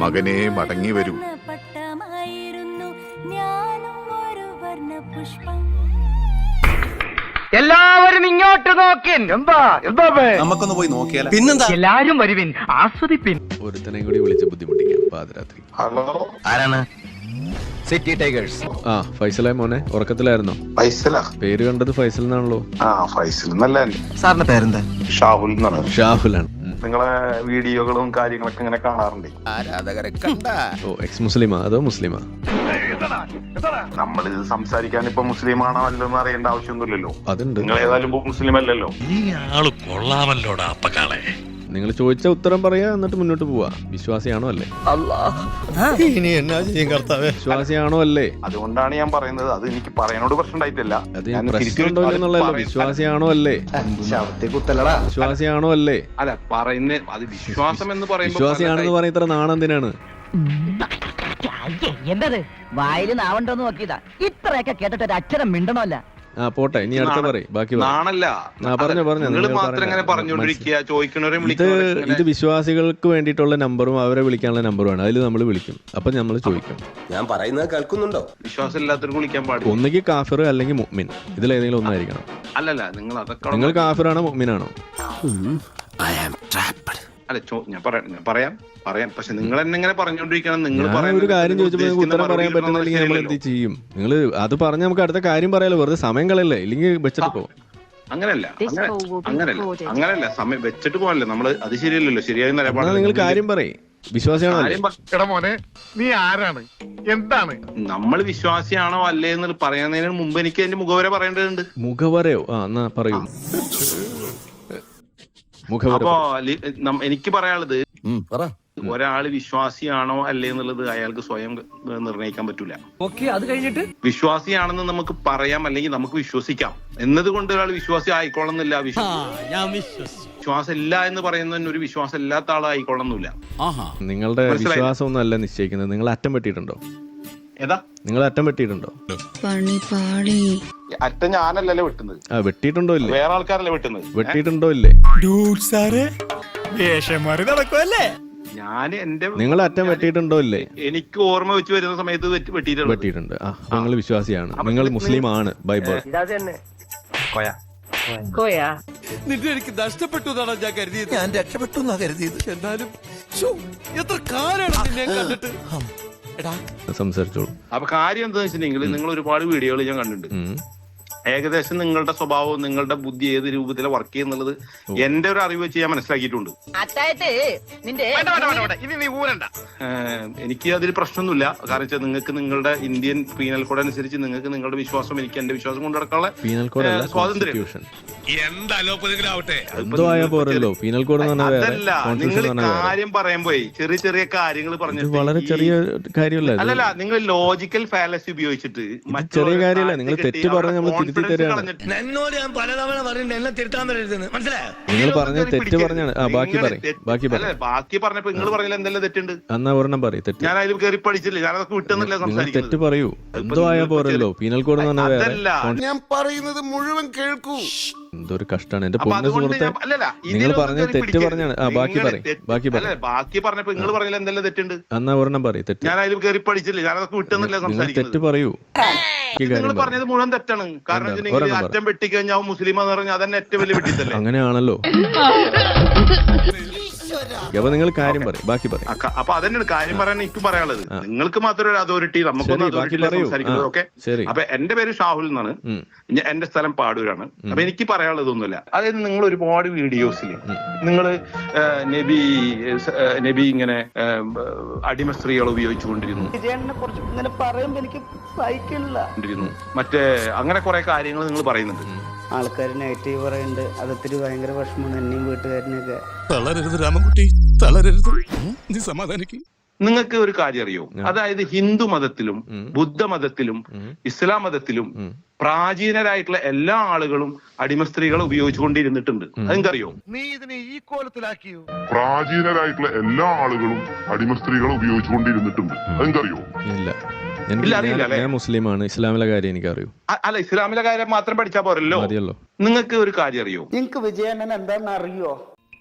മകനെ മടങ്ങി വരൂ. എല്ലാവരും ഇങ്ങോട്ട് നോക്കിൻ. എന്താ നമുക്കൊന്ന് പോയി നോക്കിയാലോ? പിന്നെന്താ? എല്ലാരും വരുവിൻ, ആസ്വദിപ്പിൻ. ഒരുത്തനെ കൂടി വിളിച്ച് ബുദ്ധിമുട്ടിക്കാം പാതിരാത്രി. ഹലോ, ആരാണ്? City tigers. ആ ഫൈസലായ മോനെ, ഉറക്കത്തിലായിരുന്നോ? ഫൈസലാ? പേര് കണ്ടത് ഫൈസൽ എന്നാണല്ലോ. ഫൈസൽ എന്നല്ല, സാറിന്റെ പേരെന്താ? ഷാഹുൽ എന്നാണ്. ഷാഹുലാണ്. നിങ്ങളെ വീഡിയോകളും കാര്യങ്ങളൊക്കെ ഇങ്ങനെ കാണാറുണ്ട്. ആരാധകരെ കണ്ട ഓ എക്സ് മുസ്ലിമാ അതോ മുസ്ലിമാ? നമ്മളിത് സംസാരിക്കാൻ ഇപ്പൊ മുസ്ലിം ആണോ അല്ലെന്ന് അറിയേണ്ട ആവശ്യമൊന്നുമില്ലല്ലോ. അതുണ്ട്. നിങ്ങൾ ഏതായാലും മുസ്ലിം അല്ലല്ലോ. ഈ ആള് കൊള്ളാമല്ലോടാ അപ്പക്കാളെ. നിങ്ങൾ ചോദിച്ച ഉത്തരം പറയാ, എന്നിട്ട് മുന്നോട്ട് പോവാ. വിശ്വാസിയാണോ അല്ലേ? ഇനി എന്നാ ചെയ്യും കർത്താവേ? വിശ്വാസിയാണോ അല്ലേ? അതുകൊണ്ടാണ് ഞാൻ പറയുന്നത്. അത് എനിക്ക് പറയാനോട് പ്രശ്നം ഉണ്ടായിട്ടില്ല. അത് പ്രശ്നമുണ്ടോ എന്നുള്ളതല്ല. വിശ്വാസിയാണോ അല്ലേ? വിശ്വാസിയാണോ അല്ലേ? അല്ല പറയുന്ന അത് വിശ്വാസം എന്ന് പറയുമ്പോൾ വിശ്വാസിയാണെന്ന് പറയാൻ ഇത്ര നാണെന്തിനാണ്? എന്തത് വായില് നാവണ്ടോന്ന് നോക്കിയതാ. ഇത്രയൊക്കെ കേട്ടിട്ട് ഒരു അക്ഷരം മിണ്ടണമല്ല. ആ പോട്ടെ, ഇനി അടുത്ത പറയും ബാക്കി പറ. നാണല്ല. പറഞ്ഞു നിങ്ങൾ മാത്രം ഇങ്ങനെ പറഞ്ഞോണ്ടിരിക്കുക, ചോദിക്കണവരെ ഇത് വിശ്വാസികൾക്ക് വേണ്ടിയിട്ടുള്ള നമ്പറും അവരെ വിളിക്കാനുള്ള നമ്പറുമാണ്. അതിൽ നമ്മൾ വിളിക്കും, അപ്പൊ നമ്മൾ ചോദിക്കും. ഞാൻ പറയുന്നത് കേൾക്കുന്നുണ്ടോ? വിശ്വാസം ഇല്ലാത്തവർക്ക് വിളിക്കാൻ പാടില്ല. ഒന്നുകിൽ കാഫിർ അല്ലെങ്കിൽ മുഅ്മിൻ, ഇതിലേതെങ്കിലും ഒന്നായിരിക്കണം. അല്ലല്ല, നിങ്ങൾ അതൊക്കെ നിങ്ങൾ കാഫിറാണോ മുഅ്മിനാണോ? അല്ല ഞാൻ പറയാം. പക്ഷെ നിങ്ങൾ എന്നെ ഇങ്ങനെ പറഞ്ഞോണ്ടിരിക്കണം. നിങ്ങൾ ഒരു കാര്യം ചോദിച്ചപ്പോൾ ഉത്തരം പറയാൻ പറ്റുന്നില്ലെങ്കിൽ നമ്മൾ എന്ത് ചെയ്യും? നിങ്ങൾ അത് പറഞ്ഞ് നമുക്ക് അടുത്ത കാര്യം പറയാലോ. വെറുതെ സമയം കളയല്ലേ? ഇല്ലെങ്കിൽ വെച്ചിട്ട് പോ. അങ്ങനല്ല സമയം വെച്ചിട്ട് പോകല്ലേ നമ്മള്. അത് ശരിയല്ലല്ലോ. ശരിയായ നിലപാട്. നിങ്ങൾ കാര്യം പറയും. വിശ്വാസിയാണോ? മോനെ നീ ആരാണ്, എന്താണ്? നമ്മൾ വിശ്വാസിയാണോ അല്ലേ എന്ന് പറയുന്നതിന് മുമ്പ് എനിക്ക് അതിന്റെ മുഖവര പറയേണ്ടതുണ്ട്. മുഖവരയോ? ആ എന്നാ പറയൂ. അപ്പോ എനിക്ക് പറയാനുള്ളത്, ഒരാള് വിശ്വാസിയാണോ അല്ലേ എന്നുള്ളത് അയാൾക്ക് സ്വയം നിർണ്ണയിക്കാൻ പറ്റൂല. അത് കഴിഞ്ഞിട്ട് വിശ്വാസിയാണെന്ന് നമുക്ക് പറയാം, അല്ലെങ്കിൽ നമുക്ക് വിശ്വസിക്കാം. എന്നതുകൊണ്ട് ഒരാൾ വിശ്വാസി ആയിക്കോളന്നില്ല. വിശ്വാസം ഇല്ല എന്ന് പറയുന്നതിന് ഒരു വിശ്വാസം ഇല്ലാത്ത ആളായിക്കോളന്നില്ല. നിങ്ങളുടെ വിശ്വാസം ഒന്നും അല്ല നിശ്ചയിക്കുന്നത്. നിങ്ങൾ അറ്റം വെട്ടിയിട്ടുണ്ടോ? ഏതാ? നിങ്ങൾ അറ്റം വെട്ടിയിട്ടുണ്ടോ? അറ്റം ഞാനല്ലല്ലോ വെട്ടുന്നത്. ആ വെട്ടിയിട്ടുണ്ടോ ഇല്ലേ? വേറെ ആൾക്കാരല്ലേ വെട്ടുന്നത്. വെട്ടിയിട്ടുണ്ടോ ഇല്ലേ? നടക്കുമല്ലേ? ഞാൻ എന്റെ നിങ്ങൾ അറ്റം വെട്ടിയിട്ടുണ്ടോ ഇല്ലേ? എനിക്ക് ഓർമ്മ വെച്ച് വരുന്ന സമയത്ത് വെട്ടിയിട്ടുണ്ട്. ആ നിങ്ങൾ വിശ്വാസിയാണ്, നിങ്ങൾ മുസ്ലിം ആണ് ബൈ ബർത്ത്. നിന്റെ എനിക്ക് നഷ്ടപ്പെട്ടു എന്നാണ് ഞാൻ കരുതിയത്. ഞാൻ രക്ഷപ്പെട്ടു എന്നാ കരുതിയത്. എന്നാലും എത്ര കാലാണ് ഞാൻ കണ്ടിട്ട്. സംസാരിച്ചോളൂ. അപ്പൊ കാര്യം എന്താ വെച്ചിട്ടുണ്ടെങ്കിൽ, നിങ്ങൾ ഒരുപാട് വീഡിയോകൾ ഞാൻ കണ്ടിട്ടുണ്ട്. ഏകദേശം നിങ്ങളുടെ സ്വഭാവവും നിങ്ങളുടെ ബുദ്ധി ഏത് രൂപത്തിലാണ് വർക്ക് ചെയ്യുന്നുള്ളത് എന്റെ ഒരു അറിവ് വെച്ച് ഞാൻ മനസ്സിലാക്കിയിട്ടുണ്ട്. എനിക്ക് അതിൽ പ്രശ്നമൊന്നുമില്ല. കാരണം വെച്ചാൽ നിങ്ങൾക്ക് നിങ്ങളുടെ ഇന്ത്യൻ പീനൽ കോഡ് അനുസരിച്ച് നിങ്ങൾക്ക് നിങ്ങളുടെ വിശ്വാസം, എനിക്ക് എന്റെ വിശ്വാസം കൊണ്ടുനടക്കാനുള്ള സ്വാതന്ത്ര്യം. അതല്ല, നിങ്ങൾ കാര്യം പറയുമ്പോ ചെറിയ ചെറിയ കാര്യങ്ങൾ പറഞ്ഞിട്ട് വളരെ ചെറിയ കാര്യമല്ല. അല്ലല്ല, നിങ്ങൾ ലോജിക്കൽ ഫാലസി ഉപയോഗിച്ചിട്ട് ചെറിയ കാര്യമല്ല. നിങ്ങൾ തെറ്റ് പറഞ്ഞ് നമ്മൾ തിരുത്തി തരാണ്. എന്നോട് ഞാൻ പലതവണ പറഞ്ഞിട്ട് എന്നെ തിരുത്താൻ പറ്റരുതെന്ന് മനസ്സിലായോ? നിങ്ങൾ പറഞ്ഞ തെറ്റ് പറഞ്ഞാണ്. ബാക്കി പറഞ്ഞപ്പോ നിങ്ങൾ പറഞ്ഞാൽ എന്തെല്ലാം തെറ്റുണ്ട്? എന്നാ ഒരെണ്ണം പറയും തെറ്റ്. ഞാൻ അതിൽ കയറി പഠിച്ചില്ല. ഞാനതൊക്കെ വിട്ടെന്നല്ല സംസാരിക്കുന്നത്. തെറ്റ് പറയൂ. എന്തോ ആയാ പോരല്ലോ. പീനൽ കോഡ് എന്ന് പറഞ്ഞാൽ ഞാൻ പറയുന്നത് മുഴുവൻ കേൾക്കൂ. എന്തൊരു കഷ്ടാണ് എന്റെ പൊന്നു സുഹൃത്തെ. നിങ്ങൾ പറഞ്ഞ തെറ്റ് പറഞ്ഞാണ്. ബാക്കി പറഞ്ഞപ്പോ നിങ്ങൾ പറഞ്ഞാൽ എന്തെല്ലാം തെറ്റുണ്ട്? എന്നാ ഒരെണ്ണം പറയും തെറ്റ്. ഞാൻ അതിൽ കയറി പഠിച്ചില്ല. ഞാനതൊക്കെ വിട്ടെന്നല്ല സംസാരിക്കുന്നത്. തെറ്റ് പറയൂ. നിങ്ങൾ പറഞ്ഞത് മുഴുവൻ തെറ്റാണ്. കാരണം അറ്റം വെട്ടിക്കഴിഞ്ഞാൽ മുസ്ലിം എന്ന് പറഞ്ഞാൽ അതന്നെ ഏറ്റവും വലിയ വെട്ടിത്തല്ലേ. അങ്ങനെയാണല്ലോ. അപ്പൊ നിങ്ങൾ കാര്യം പറയും, ബാക്കി പറയും. അപ്പൊ അതന്നെയാണ് കാര്യം പറയാൻ എനിക്ക് പറയാനുള്ളത്. നിങ്ങൾക്ക് മാത്രമേ ഒരു അതോറിറ്റി, നമുക്കൊന്നും അതോറിറ്റി സംസാരിക്കുന്നത്. ഓക്കെ, അപ്പൊ എന്റെ പേര് ഷാഹുൽ എന്നാണ്. എന്റെ സ്ഥലം പാടൂരാണ്. അപ്പൊ എനിക്ക് പറയാനുള്ളതൊന്നുമില്ല. അതായത് നിങ്ങൾ ഒരുപാട് വീഡിയോസിൽ നിങ്ങൾ നബി ഇങ്ങനെ അടിമ സ്ത്രീകൾ ഉപയോഗിച്ചുകൊണ്ടിരുന്നു, മറ്റേ അങ്ങനെ കുറെ കാര്യങ്ങൾ നിങ്ങൾ പറയുന്നുണ്ട്. ആൾക്കാർ നെഗറ്റീവ് പറയുന്നുണ്ട്. അതൊത്തിരി ഭയങ്കര വിഷമമാണ് എന്നെയും വീട്ടുകാരനെയൊക്കെ. തളരരുത് രാമൻകുട്ടി, തളരരുത്. നീ സമാധാനിക്കും. നിങ്ങൾക്ക് ഒരു കാര്യം അറിയോ? അതായത് ഹിന്ദു മതത്തിലും ബുദ്ധമതത്തിലും ഇസ്ലാം മതത്തിലും പ്രാചീനരായിട്ടുള്ള എല്ലാ ആളുകളും അടിമ സ്ത്രീകളെ ഉപയോഗിച്ചുകൊണ്ടിരുന്നിട്ടുണ്ട്. അതെനിക്കറിയോ? നീ ഇതിനെ ഈ കോലത്തിലാക്കിയോ? പ്രാചീനരായിട്ടുള്ള എല്ലാ ആളുകളും അടിമ സ്ത്രീകളെ ഉപയോഗിച്ചുകൊണ്ടിരുന്നിട്ടുണ്ട്. അതെനിക്കറിയോ? ഇല്ല, അറിയില്ല. ഞാൻ മുസ്ലിമാണ്. ഇസ്ലാമിലെ കാര്യം എനിക്കറിയൂ. അല്ല, ഇസ്ലാമിലെ കാര്യം മാത്രം പഠിച്ചാ പോരല്ലോ. നിങ്ങൾക്ക് ഒരു കാര്യം അറിയോ? നിങ്ങൾക്ക് വിജയണ്ണൻ എന്താണെന്ന് അറിയോ?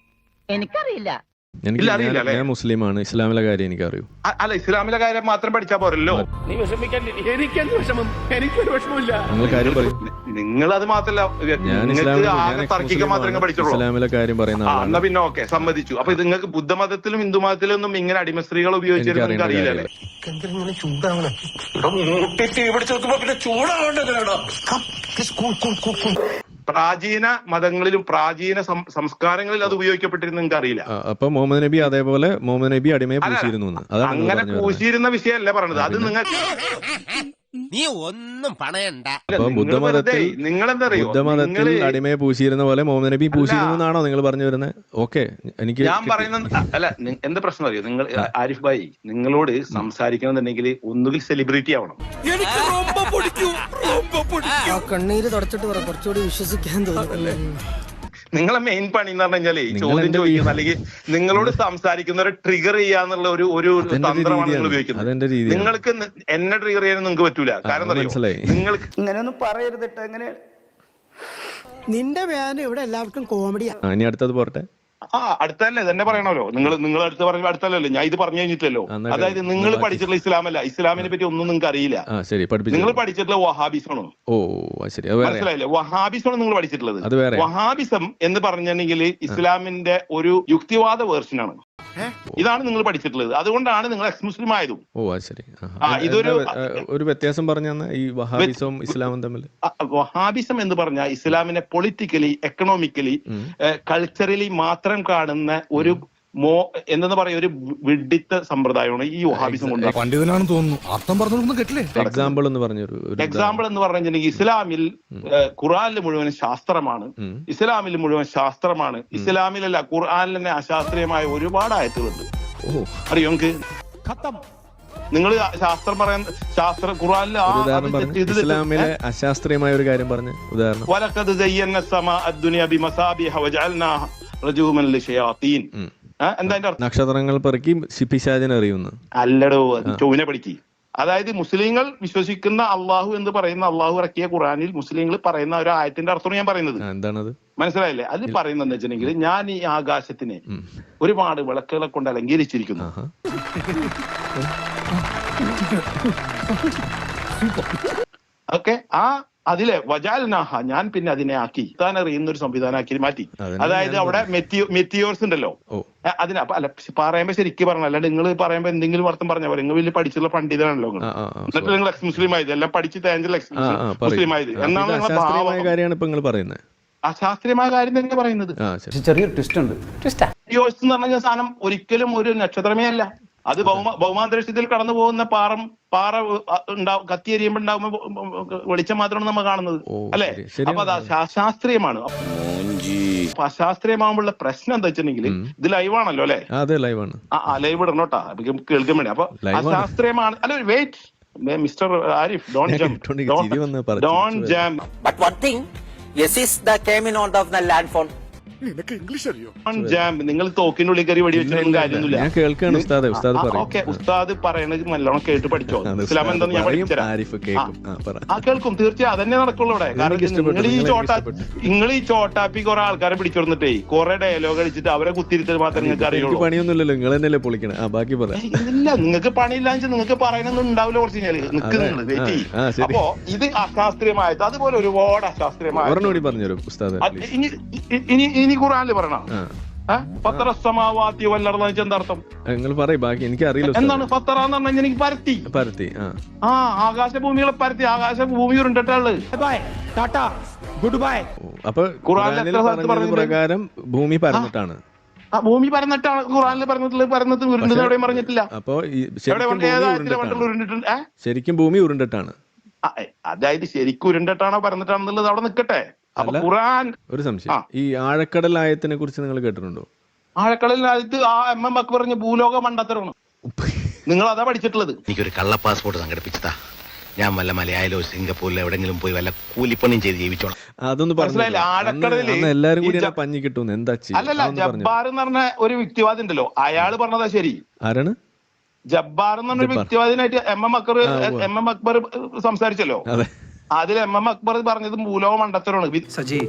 എനിക്കറിയില്ല. ഇല്ല, അറിയില്ല അല്ലേ? ഞാൻ മുസ്ലിമാണ്, ഇസ്ലാമിലെ കാര്യം എനിക്കറിയൂ. അല്ല, ഇസ്ലാമിലെ കാര്യം മാത്രം പഠിച്ചാൽ പോരല്ലോ. നിങ്ങൾ കാര്യം പറയും. നിങ്ങൾ അത് മാത്രല്ല, നിങ്ങൾക്ക് ആകെ തർക്കിക്കാൻ മാത്രമേ പഠിച്ചുള്ളൂ. ഇസ്ലാമിലെ കാര്യം പറയുന്ന എന്നാ പിന്നെ ഓക്കെ, സമ്മതിച്ചു. അപ്പൊ ഇത് നിങ്ങൾക്ക് ബുദ്ധമതത്തിലും ഹിന്ദു മതത്തിലും ഒന്നും ഇങ്ങനെ അടിമ സ്ത്രീകൾ ഉപയോഗിച്ചിരുന്നു നിങ്ങൾക്ക് അറിയില്ലല്ലേ? പ്രാചീന മതങ്ങളിലും പ്രാചീന സംസ്കാരങ്ങളിലും അത് ഉപയോഗിക്കപ്പെട്ടിരുന്നു നിങ്ങൾക്ക് അറിയില്ല. അപ്പൊ മുഹമ്മദ് നബി അതേപോലെ മുഹമ്മദ് നബി അടിമയെ പൂശിയിരുന്നു. അങ്ങനെ പൂശിയിരുന്ന വിഷയമല്ല പറഞ്ഞത്. അത് നിങ്ങൾ നീ ഒന്നും പണയണ്ട. ബുദ്ധമതത്തിൽ നിങ്ങളെന്തറിയോ, അടിമയെ പൂശിയിരുന്ന പോലെ മുഹമ്മദ് നബി പൂശിയിരുന്നു എന്നാണോ നിങ്ങൾ പറഞ്ഞു വരുന്നത്? ഓക്കെ, എനിക്ക് ഞാൻ പറയുന്നത് അല്ല. എന്താ പ്രശ്നം അറിയോ, നിങ്ങൾ ആരിഫ് ഭായി, നിങ്ങളോട് സംസാരിക്കണമെന്നുണ്ടെങ്കിൽ ഒന്നുകിൽ സെലിബ്രിറ്റി ആവണം. കണ്ണീര് തുടച്ചിട്ട് പറ, കുറച്ചുകൂടി വിശ്വസിക്കാൻ തോന്നുന്നല്ലേ. നിങ്ങളെ മെയിൻ പണി എന്ന് പറഞ്ഞു കഴിഞ്ഞാല് ചോദ്യം ചോദിക്കുന്ന അല്ലെങ്കിൽ നിങ്ങളോട് സംസാരിക്കുന്നവരെ ട്രിഗർ ചെയ്യാന്നുള്ള ഒരു തന്ത്രമാണ് നിങ്ങൾ ഉപയോഗിക്കുന്നത്. നിങ്ങൾക്ക് എന്നെ ട്രിഗർ ചെയ്യാൻ നിങ്ങൾക്ക് പറ്റൂല. കാരണം നിങ്ങൾക്ക് ഇങ്ങനെയൊന്നും പറയരുതിട്ട്. എങ്ങനെ നിന്റെ വേദന ഇവിടെ എല്ലാവർക്കും കോമഡിയാ. ഇനി അടുത്തത് പോരട്ടെ. അടുത്തല്ലേ തന്നെ പറയണല്ലോ. നിങ്ങൾ അടുത്ത് പറയുമ്പോൾ അടുത്തല്ലോ. ഞാൻ ഇത് പറഞ്ഞു കഴിഞ്ഞിട്ടല്ലോ. അതായത് നിങ്ങൾ പഠിച്ചിട്ടുള്ള ഇസ്ലാമല്ല, ഇസ്ലാമിനെ പറ്റി ഒന്നും നിങ്ങൾക്ക് അറിയില്ല. നിങ്ങൾ പഠിച്ചിട്ടുള്ള വഹാബിസമാണോ? മനസ്സിലായില്ലേ? വഹാബിസമാണ് നിങ്ങൾ പഠിച്ചിട്ടുള്ളത്. വഹാബിസം എന്ന് പറഞ്ഞിട്ടുണ്ടെങ്കിൽ ഇസ്ലാമിന്റെ ഒരു യുക്തിവാദ വേർഷനാണ്. ഇതാണ് നിങ്ങൾ പഠിച്ചിട്ടുള്ളത്. അതുകൊണ്ടാണ് നിങ്ങൾ എക്സ് മുസ്ലിം ആയതും. ഇതൊരു ഒരു വ്യത്യാസം പറഞ്ഞു ഈ വഹാബിസവും ഇസ്ലാമും തമ്മിൽ. വഹാബിസം എന്ന് പറഞ്ഞാൽ ഇസ്ലാമിനെ പൊളിറ്റിക്കലി, എക്കണോമിക്കലി, കൾച്ചറലി മാത്രം കാണുന്ന ഒരു എന്തെന്ന് പറയാ ഒരു വിഡിത്ത സമ്പ്രദായമാണ് ഈ വഹാബിസം കൊണ്ട്. പണ്ഡിതനാണെന്ന് തോന്നുന്നു. അർത്ഥം പറഞ്ഞു കേട്ടില്ലേ? എക്സാമ്പിൾ എന്ന് പറഞ്ഞിട്ടുണ്ടെങ്കിൽ ഇസ്ലാമിൽ ഖുർആനിൽ മുഴുവൻ ശാസ്ത്രമാണ്, ഇസ്ലാമിൽ മുഴുവൻ ശാസ്ത്രമാണ്. ഇസ്ലാമിലല്ല, ഖുർആനിൽ തന്നെ അശാസ്ത്രീയമായ ഒരുപാട് ആയത്തുകളുണ്ട്. അറിയോ നിങ്ങൾക്ക്? നിങ്ങൾ ശാസ്ത്രം പറയാൻ ഖുർആനിൽ ഇസ്ലാമിലെ അശാസ്ത്രീയമായ ഒരു കാര്യം പറഞ്ഞു. ഉദാഹരണം, വലഖദ് സയ്യന്ന സമാഅ അദ്ദുനിയ ബിമസാബിഹ വജഅൽനാഹ റജൂമൻ ലിശയാതീൻ. എന്താ അതിന്റെ അർത്ഥം? നക്ഷത്രങ്ങൾ പെറുക്കി പിശാചിനെ അറിയുന്നു. അല്ലടോ, ചൊവ്വനെ പഠിക്കി. അതായത് മുസ്ലിങ്ങൾ വിശ്വസിക്കുന്ന അള്ളാഹു എന്ന് പറയുന്ന അള്ളാഹു ഇറക്കിയ ഖുർആനിൽ മുസ്ലിങ്ങൾ പറയുന്ന ഒരു ആയത്തിന്റെ അർത്ഥമാണ് ഞാൻ പറയുന്നത്. എന്താണത്? മനസ്സിലായില്ലേ? അത് പറയുന്നത് വെച്ചിട്ടുണ്ടെങ്കിൽ ഞാൻ ഈ ആകാശത്തിനെ ഒരുപാട് വിളക്കുകളെ കൊണ്ട് അലങ്കരിച്ചിരിക്കുന്നു. ഓക്കെ, അതിലെ വജാൽനാഹ, ഞാൻ പിന്നെ അതിനെ ആക്കി, താൻ അറിയുന്ന ഒരു സംവിധാനമാക്കി മാറ്റി. അതായത് അവിടെ മെറ്റിയോർസ് ഉണ്ടല്ലോ, അതിന് അല്ല പറയുമ്പോ ശരിക്കും പറഞ്ഞു. അല്ലാണ്ട് നിങ്ങൾ പറയുമ്പോ എന്തെങ്കിലും അർത്ഥം പറഞ്ഞാൽ നിങ്ങൾ വലിയ പഠിച്ചുള്ള പണ്ഡിതനാണല്ലോ. എന്നിട്ട് നിങ്ങൾ എക്സ് മുസ്ലിം ആയത്, എല്ലാം പഠിച്ച് തേഞ്ചൽ എക്സ് മുസ്ലിം ആയത് എന്നാണ് നിങ്ങൾ പറയുന്നത്. അശാസ്ത്രീയമായ കാര്യം തന്നെ പറയുന്നത്. ചെറിയൊരു ട്വിസ്റ്റ് ഉണ്ട്. മെറ്റിയോർസ് എന്ന് പറഞ്ഞ സാധനം ഒരിക്കലും ഒരു നക്ഷത്രമേ അല്ല. അത് ഭൗമാന്തരീക്ഷത്തിൽ കടന്നു പോകുന്ന പാറ കത്തിയെരിയുമ്പോ ഉണ്ടാകുമ്പോ വെളിച്ചം മാത്രമാണ് നമ്മൾ കാണുന്നത്, അല്ലെ? അപ്പൊ അത് അശാസ്ത്രീയമാണ്. അശാസ്ത്രീയമാകുമ്പോഴുള്ള പ്രശ്നം എന്താ വെച്ചിട്ടുണ്ടെങ്കിൽ ഇത് ലൈവാണല്ലോ, അല്ലെ? ലൈവ് ഇടണോട്ടാ കേൾക്കാൻ വേണ്ടി. അപ്പൊ അശാസ്ത്രീയമാണ്. അല്ല, wait mister Arif, don't jam. നിങ്ങൾ തോക്കിനുള്ളിൽ കയറി വെടി വെച്ചിട്ടും കാര്യമൊന്നുമില്ല. ഓക്കെ, ഉസ്താദ് പറയണത് നല്ലോണം കേട്ട് പഠിച്ചോ. ഇസ്ലാം എന്താന്ന് ഞാൻ പഠിച്ചുതരാം. കേൾക്കും, തീർച്ചയായും അതന്നെ നടക്കുള്ളൂ ഇവിടെ. കാരണം നിങ്ങൾ ഈ ചോട്ടാപ്പി കുറെ ആൾക്കാരെ പിടിച്ചോർന്നിട്ടേ കുറെ ഡയലോഗ് അടിച്ചിട്ട് അവരെ കുത്തിരുത്തൽ മാത്രമേ നിങ്ങൾക്ക് അറിയുള്ളൂ. പണിയൊന്നുമില്ലല്ലോ, നിങ്ങൾ തന്നെയല്ലേ പൊളിക്കണേ. ഇല്ല, നിങ്ങൾക്ക് പണിയില്ലാന്ന് നിങ്ങൾക്ക് പറയാനൊന്നും ഉണ്ടാവില്ല. കുറച്ച് കഴിഞ്ഞാല് നിൽക്കുന്നത് വെയിറ്റ് ചെയ്യും. അപ്പോ ഇത് അശാസ്ത്രീയമായത്, അതുപോലെ ഒരുപാട് അശാസ്ത്രീയമായ ഇനി ഖുർആനിൽ പറയണം. എന്താർത്ഥം എന്താണ്? ഫത്തറ എന്ന് പറഞ്ഞാൽ എനിക്ക് പരത്തി. ആകാശഭൂമികളെ പരത്തി. ആകാശഭൂമി ഉരുണ്ടിട്ടുള്ളത്. Goodbye. അപ്പൊ ഖുർആനിൽ പ്രകാരം ഭൂമി പരന്നിട്ടാണ്. ഭൂമി പരന്നിട്ടാണ് ഖുർആനിൽ പറഞ്ഞിട്ടുള്ളത്. പരന്നത് ഉരുണ്ടെന്ന് എവിടെയും പറഞ്ഞിട്ടില്ല. അപ്പൊ ശരിക്കും ഭൂമി ഉരുണ്ടിട്ടാണ്. അതായത് ശരിക്കും ഉരുണ്ടിട്ടാണോ പരന്നിട്ടാണെന്നുള്ളത് അവിടെ നിൽക്കട്ടെ. ഒരു സംശയം, ഈ ആഴക്കടൽ ആയത്തിനെ കുറിച്ച് നിങ്ങൾ കേട്ടിട്ടുണ്ടോ? ആഴക്കടൽ ആയത്ത് MM അക്ബർ പറഞ്ഞ ഭൂലോക മണ്ടത്തരമാണ്. നിങ്ങൾ അതാ പഠിച്ചിട്ടുള്ളത്. എനിക്കൊരു കള്ള പാസ്പോർട്ട് സംഘടിപ്പിച്ചതാ. ഞാൻ വല്ല മലയാളിലോ സിംഗപ്പൂരിലോ എവിടെങ്കിലും പോയി വല്ല കൂലിപ്പണിയും ചെയ്ത് ജീവിച്ചോളാം. അതൊന്നും മനസ്സിലായില്ല. ആഴക്കടലിൽ എല്ലാരും കൂടി പഞ്ഞി കിട്ടും. എന്താ? അല്ലല്ല, ജബ്ബാർ എന്ന് പറഞ്ഞ ഒരു വ്യക്തിവാദി ഉണ്ടല്ലോ, അയാള് പറഞ്ഞതാ ശരി. ആരാണ് ജബ്ബാർ എന്ന് പറഞ്ഞ വ്യക്തിവാദിനായിട്ട് MM അക്ബർ സംസാരിച്ചല്ലോ. അതിൽ MM അക്ബർ പറഞ്ഞത് ഭൂലോക മണ്ടത്തരമാണ്. സജി,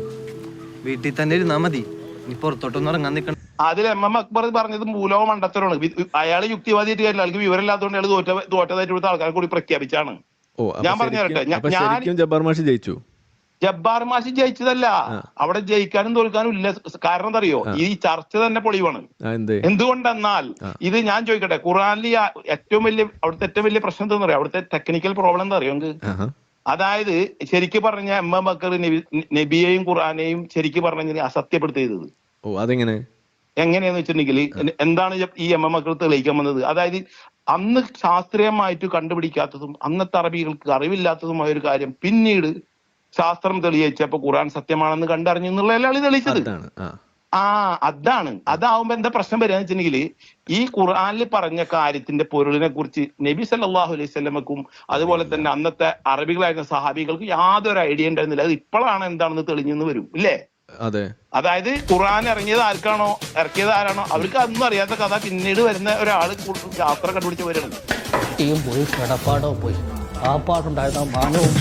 വീട്ടിൽ തന്നെ ഇരുന്നാ മതി, നീ പുറത്തോട്ടൊന്നും ഇറങ്ങാൻ നിൽക്കണം. അതിൽ MM അക്ബർ പറഞ്ഞത് മൂലവും മണ്ടത്തരമാണ്. അയാൾ യുക്തിവാദിയായിട്ട് കാര്യമില്ല, അയാൾക്ക് വിവരമില്ലാത്തതുകൊണ്ട് അയാൾ തോറ്റതായിട്ട് കൊടുത്ത ആൾക്കാരെ കൂടി പ്രഖ്യാപിച്ചാണ്. ഞാൻ പറഞ്ഞു തരട്ടെ, ശരിക്കും ജബ്ബാർ മാഷി ജയിച്ചു. ജബ്ബാർ മാഷി ജയിച്ചതല്ല, അവിടെ ജയിക്കാനും തോൽക്കാനും ഇല്ല. കാരണം എന്താ അറിയോ, ഈ ചർച്ച തന്നെ പൊളിവാണ്. എന്തുകൊണ്ടെന്നാൽ ഇത് ഞാൻ ചോദിക്കട്ടെ, ഖുർആനിൽ അവിടുത്തെ ഏറ്റവും വലിയ പ്രശ്നം എന്താ പറയാ, അവിടുത്തെ ടെക്നിക്കൽ പ്രോബ്ലം എന്താ അറിയോ നിങ്ങൾക്ക്? അതായത് ശരിക്കും പറഞ്ഞ MM അക്ബർ നബിയെയും ഖുർആനെയും ശരിക്കും പറഞ്ഞ അസത്യപ്പെടുത്തിയത്. അതെങ്ങനെ എങ്ങനെയാന്ന് വെച്ചിട്ടുണ്ടെങ്കിൽ എന്താണ് ഈ MM അക്ബർ തെളിയിക്കാൻ വന്നത്? അതായത് അന്ന് ശാസ്ത്രീയമായിട്ട് കണ്ടുപിടിക്കാത്തതും അന്നത്തെ അറബികൾക്ക് അറിവില്ലാത്തതുമായ ഒരു കാര്യം പിന്നീട് ശാസ്ത്രം തെളിയിച്ചപ്പോ ഖുർആൻ സത്യമാണെന്ന് കണ്ടറിഞ്ഞു എന്നുള്ളതല്ലേ തെളിയിച്ചത്. അതാണ്. അതാവുമ്പോ എന്താ പ്രശ്നം വരിക വെച്ചിട്ടുണ്ടെങ്കിൽ ഈ ഖുർആനിൽ പറഞ്ഞ കാര്യത്തിന്റെ പൊരുളിനെ കുറിച്ച് നബി സല്ലല്ലാഹു അലൈഹി വസല്ലമക്കും അതുപോലെ തന്നെ അന്നത്തെ അറബികളായിരുന്ന സഹാബികൾക്ക് യാതൊരു ഐഡിയ ഉണ്ടായിരുന്നില്ല. അത് ഇപ്പോഴാണ് എന്താണെന്ന് തെളിഞ്ഞെന്ന് വരും ഇല്ലേ? അതായത് ഖുർആൻ ഇറക്കിയത് ആരാണോ അവർക്ക് അതൊന്നും അറിയാത്ത കഥ പിന്നീട് വരുന്ന ഒരാള് ശാസ്ത്രം കണ്ടുപിടിച്ച് വരണം. പോയി കിടപ്പാടോ പോയി ആ പാടുണ്ടായിരുന്ന മാനവും